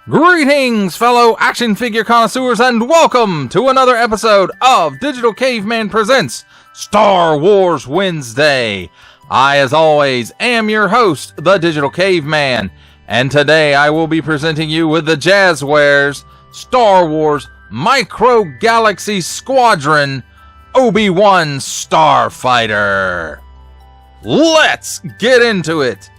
Greetings, fellow action figure connoisseurs, and welcome to another episode of Digital Caveman Presents Star Wars Wednesday. I, as always, am your host, the Digital Caveman, and today I will be presenting you with the Jazzwares Star Wars Micro Galaxy Squadron Obi-Wan Starfighter. Let's get into it!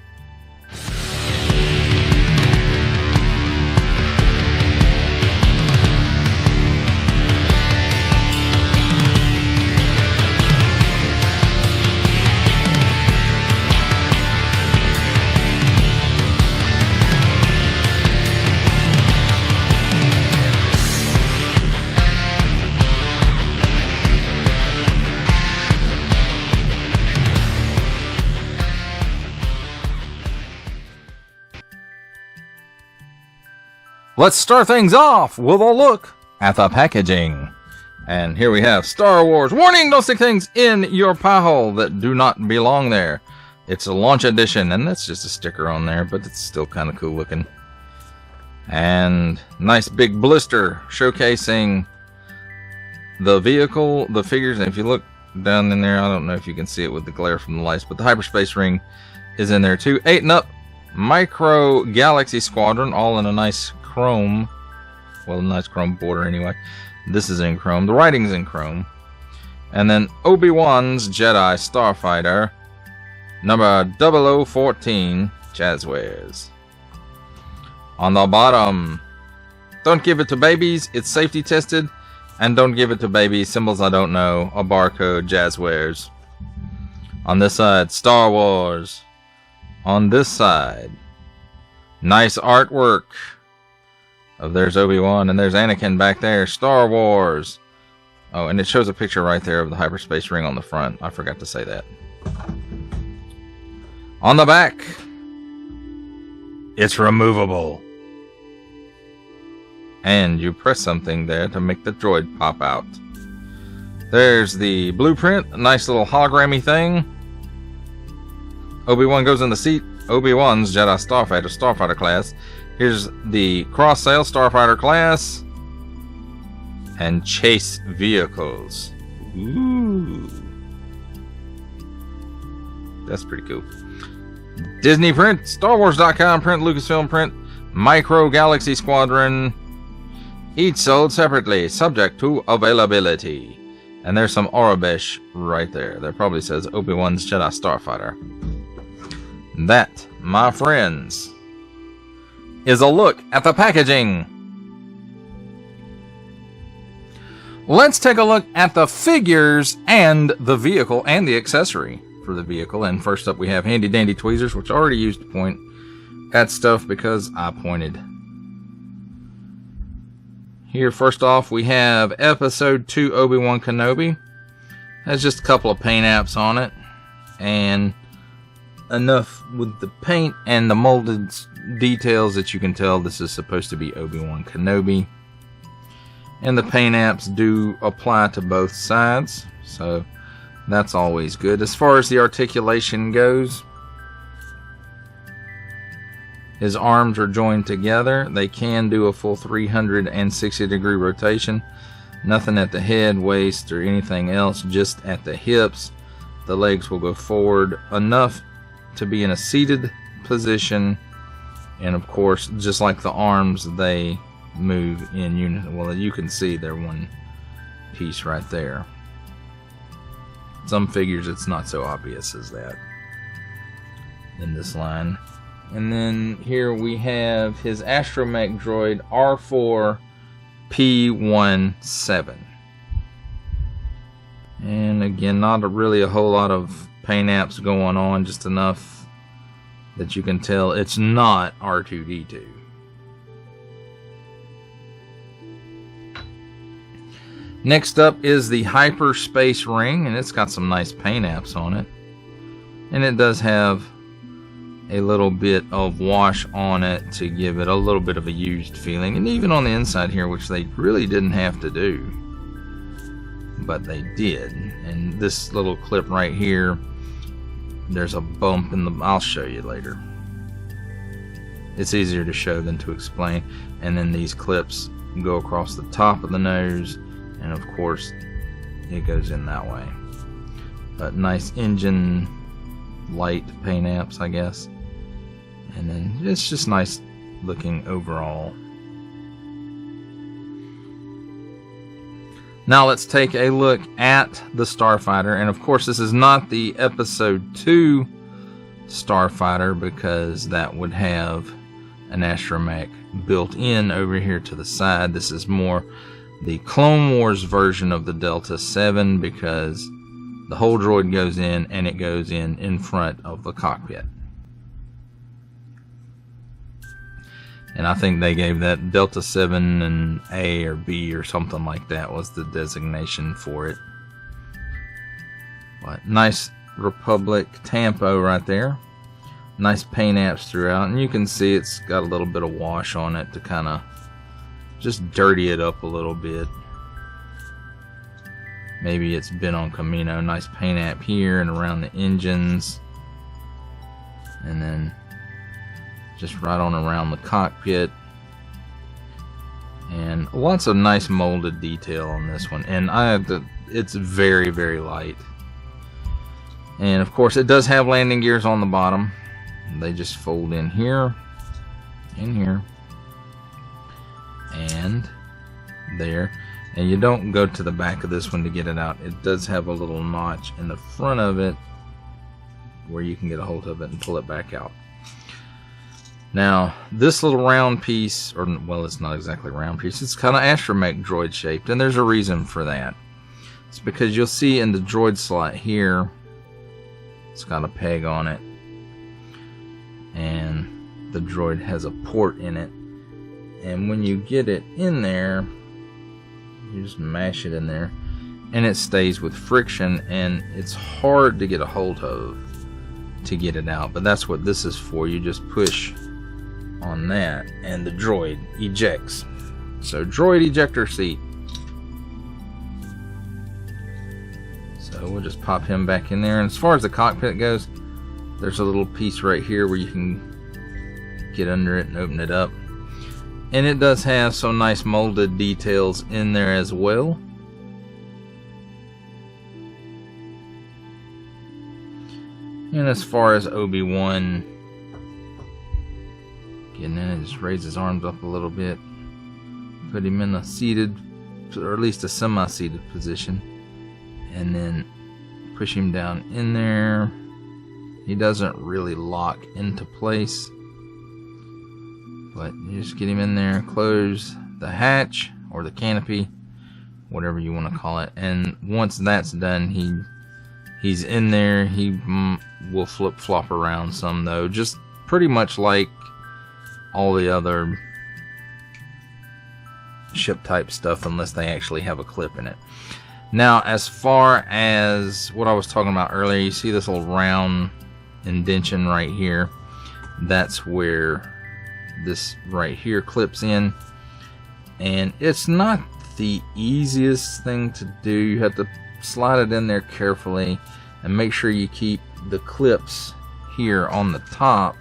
Let's start things off with a look at the packaging. And here we have Star Wars. Warning, don't stick things in your pie hole that do not belong there. It's a launch edition, and that's just a sticker on there, but it's still kind of cool looking. And nice big blister showcasing the vehicle, the figures. And if you look down in there, I don't know if you can see it with the glare from the lights, but the hyperspace ring is in there too. 8-and-up Micro Galaxy Squadron, all in a nice chrome, well, a nice chrome border anyway. This is in chrome, the writing's in chrome. And then Obi-Wan's Jedi Starfighter, number 0014, Jazzwares. On the bottom, don't give it to babies, it's safety tested, and don't give it to babies, symbols I don't know, a barcode, Jazzwares. On this side, Star Wars. On this side, nice artwork. There's Obi-Wan, and there's Anakin back there. Star Wars. Oh, and it shows a picture right there of the hyperspace ring on the front. I forgot to say that. On the back, it's removable. And you press something there to make the droid pop out. There's the blueprint, a nice little hologrammy thing. Obi-Wan goes in the seat. Obi-Wan's Jedi Starfighter class. Here's the cross-sale Starfighter class. And chase vehicles. Ooh. That's pretty cool. Disney print, StarWars.com print, Lucasfilm print, Micro Galaxy Squadron. Each sold separately, subject to availability. And there's some Aurebesh right there. That probably says Obi-Wan's Jedi Starfighter. That, my friends, is a look at the packaging. Let's take a look at the figures and the vehicle and the accessory for the vehicle. And first up we have handy dandy tweezers, which I already used to point at stuff because I pointed. Here first off we have Episode 2 Obi-Wan Kenobi. Has just a couple of paint apps on it. And enough with the paint and the molded details that you can tell this is supposed to be Obi-Wan Kenobi. And the paint apps do apply to both sides, so that's always good. As far as the articulation goes, his arms are joined together. They can do a full 360 degree rotation. Nothing at the head, waist, or anything else, just at the hips. The legs will go forward enough to be in a seated position, and of course, just like the arms, they move in unison. Well, you can see they're one piece right there. Some figures it's not so obvious as that in this line. And then here we have his astromech droid R4P17. And again, not really a whole lot of paint apps going on, just enough that you can tell it's not R2-D2. Next up is the hyperspace ring, and it's got some nice paint apps on it. And it does have a little bit of wash on it to give it a little bit of a used feeling. And even on the inside here, which they really didn't have to do, but they did. And this little clip right here, there's a bump in the, I'll show you later. it's easier to show than to explain. And then these clips go across the top of the nose, and of course it goes in that way. But nice engine light paint apps, I guess. And then it's just nice looking overall. Now let's take a look at the Starfighter, and of course this is not the Episode 2 Starfighter, because that would have an astromech built in over here to the side. This is more the Clone Wars version of the Delta 7, because the whole droid goes in, and it goes in front of the cockpit. And I think they gave that Delta 7 an A or B or something like that was the designation for it. But nice Republic Tampo right there. Nice paint apps throughout. And you can see it's got a little bit of wash on it to kind of just dirty it up a little bit. Maybe it's been on Camino. Nice paint app here and around the engines. And then just right on around the cockpit, and lots of nice molded detail on this one. And it's very, very light. And of course it does have landing gears on the bottom. They just fold in here, and there. And you don't go to the back of this one to get it out. It does have a little notch in the front of it where you can get a hold of it and pull it back out. Now, this little round piece, or well, it's not exactly a round piece, it's kind of astromech droid shaped, and there's a reason for that. It's because you'll see in the droid slot here, it's got a peg on it, and the droid has a port in it. And when you get it in there, you just mash it in there, and it stays with friction, and it's hard to get a hold of to get it out. But that's what this is for. You just push on that and the droid ejects. So droid ejector seat. So we'll just pop him back in there. And as far as the cockpit goes, there's a little piece right here where you can get under it and open it up. And it does have some nice molded details in there as well. And as far as Obi-Wan getting in, just raise his arms up a little bit, put him in a seated, or at least a semi-seated position, and then push him down in there. He doesn't really lock into place, but you just get him in there, close the hatch or the canopy, whatever you want to call it, and once that's done, he's in there. He will flip-flop around some, though, just pretty much like all the other ship type stuff, unless they actually have a clip in it. Now, as far as what I was talking about earlier, you see this little round indentation right here. That's where this right here clips in, and it's not the easiest thing to do. You have to slide it in there carefully and make sure you keep the clips here on the top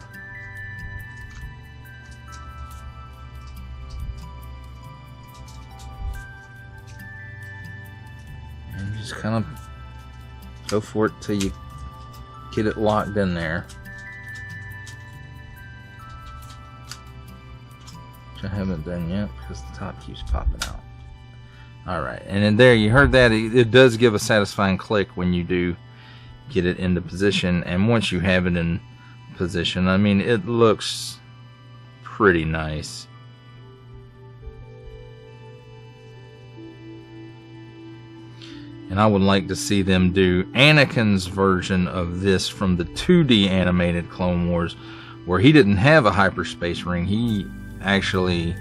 and just kind of go for it till you get it locked in there, which I haven't done yet because the top keeps popping out. Alright, and in there, you heard that it does give a satisfying click when you do get it into position. And once you have it in position, I mean, it looks pretty nice. And I would like to see them do Anakin's version of this from the 2D animated Clone Wars, where he didn't have a hyperspace ring. He actually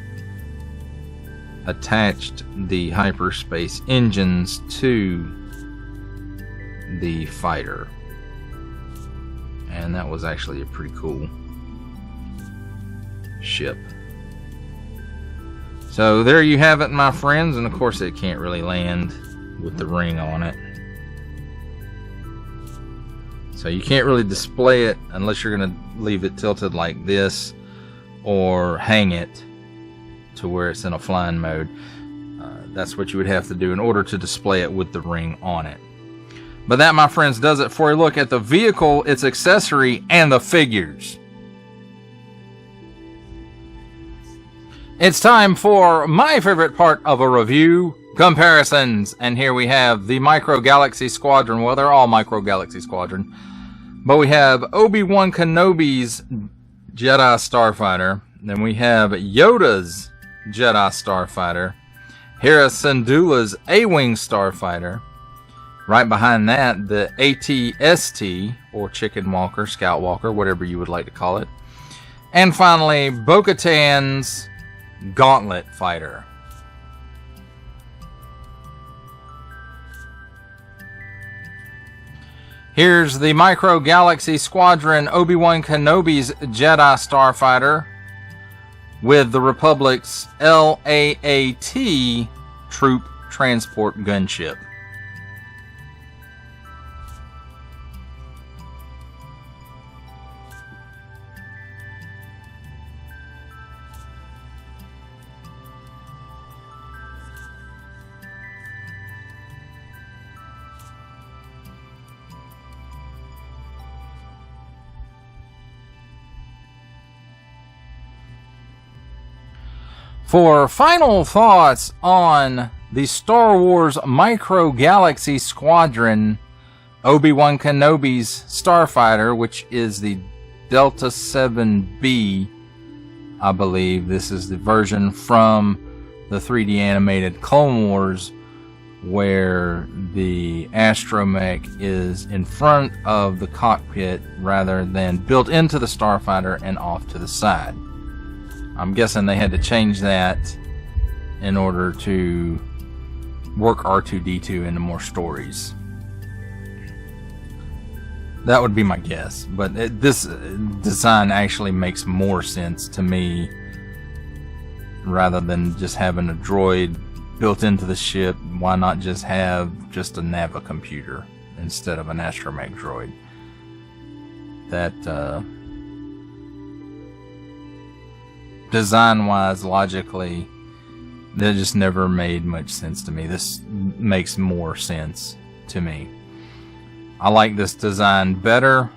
attached the hyperspace engines to the fighter, and that was actually a pretty cool ship. So there you have it, my friends, and of course it can't really land with the ring on it, so you can't really display it unless you're going to leave it tilted like this, or hang it to where it's in a flying mode. That's what you would have to do in order to display it with the ring on it. But that, my friends, does it for a look at the vehicle, its accessory, and the figures. It's time for my favorite part of a review, comparisons. And here we have the Micro Galaxy Squadron. Well, they're all Micro Galaxy Squadron. But we have Obi-Wan Kenobi's Jedi Starfighter. Then we have Yoda's Jedi Starfighter. Hera Syndulla's A-Wing Starfighter. Right behind that, the AT-ST, or Chicken Walker, Scout Walker, whatever you would like to call it. And finally, Bo-Katan's Gauntlet Fighter. Here's the Micro Galaxy Squadron Obi-Wan Kenobi's Jedi Starfighter with the Republic's LAAT Troop Transport Gunship. For final thoughts on the Star Wars Micro Galaxy Squadron Obi-Wan Kenobi's Starfighter, which is the Delta 7B, I believe. This is the version from the 3D animated Clone Wars, where the astromech is in front of the cockpit rather than built into the Starfighter and off to the side. I'm guessing they had to change that in order to work R2-D2 into more stories. That would be my guess, but this design actually makes more sense to me rather than just having a droid built into the ship. Why not just have just a Nava computer instead of an astromech droid? That design-wise, logically, that just never made much sense to me. This makes more sense to me. I like this design better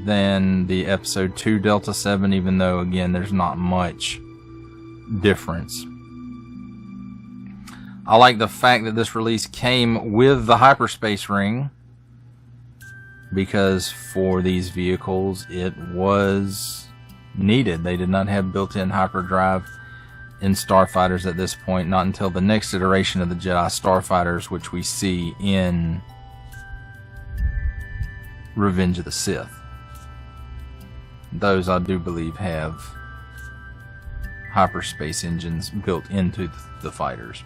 than the Episode 2 Delta 7, even though, again, there's not much difference. I like the fact that this release came with the hyperspace ring, because for these vehicles it was needed. They did not have built-in hyperdrive in Starfighters at this point, not until the next iteration of the Jedi Starfighters, which we see in Revenge of the Sith. Those, I do believe, have hyperspace engines built into the fighters.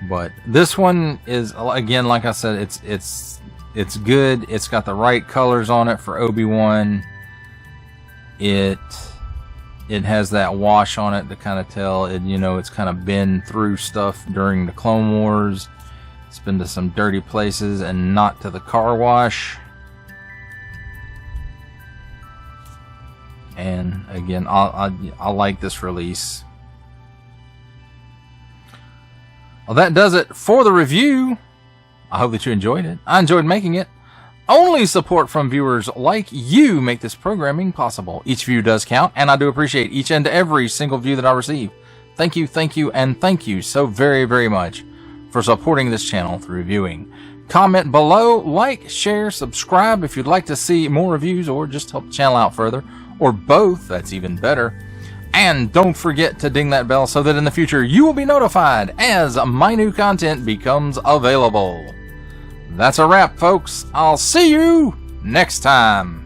But this one is, again, like I said, it's good. It's got the right colors on it for Obi-Wan. It has that wash on it to kind of tell it, you know, it's kind of been through stuff during the Clone Wars. It's been to some dirty places and not to the car wash. And again, I like this release. Well, that does it for the review. I hope that you enjoyed it. I enjoyed making it. Only support from viewers like you make this programming possible. Each view does count, and I do appreciate each and every single view that I receive. Thank you, and thank you so very, very much for supporting this channel through viewing. Comment below, like, share, subscribe if you'd like to see more reviews or just help the channel out further, or both, that's even better. And don't forget to ding that bell so that in the future you will be notified as my new content becomes available. That's a wrap, folks. I'll see you next time.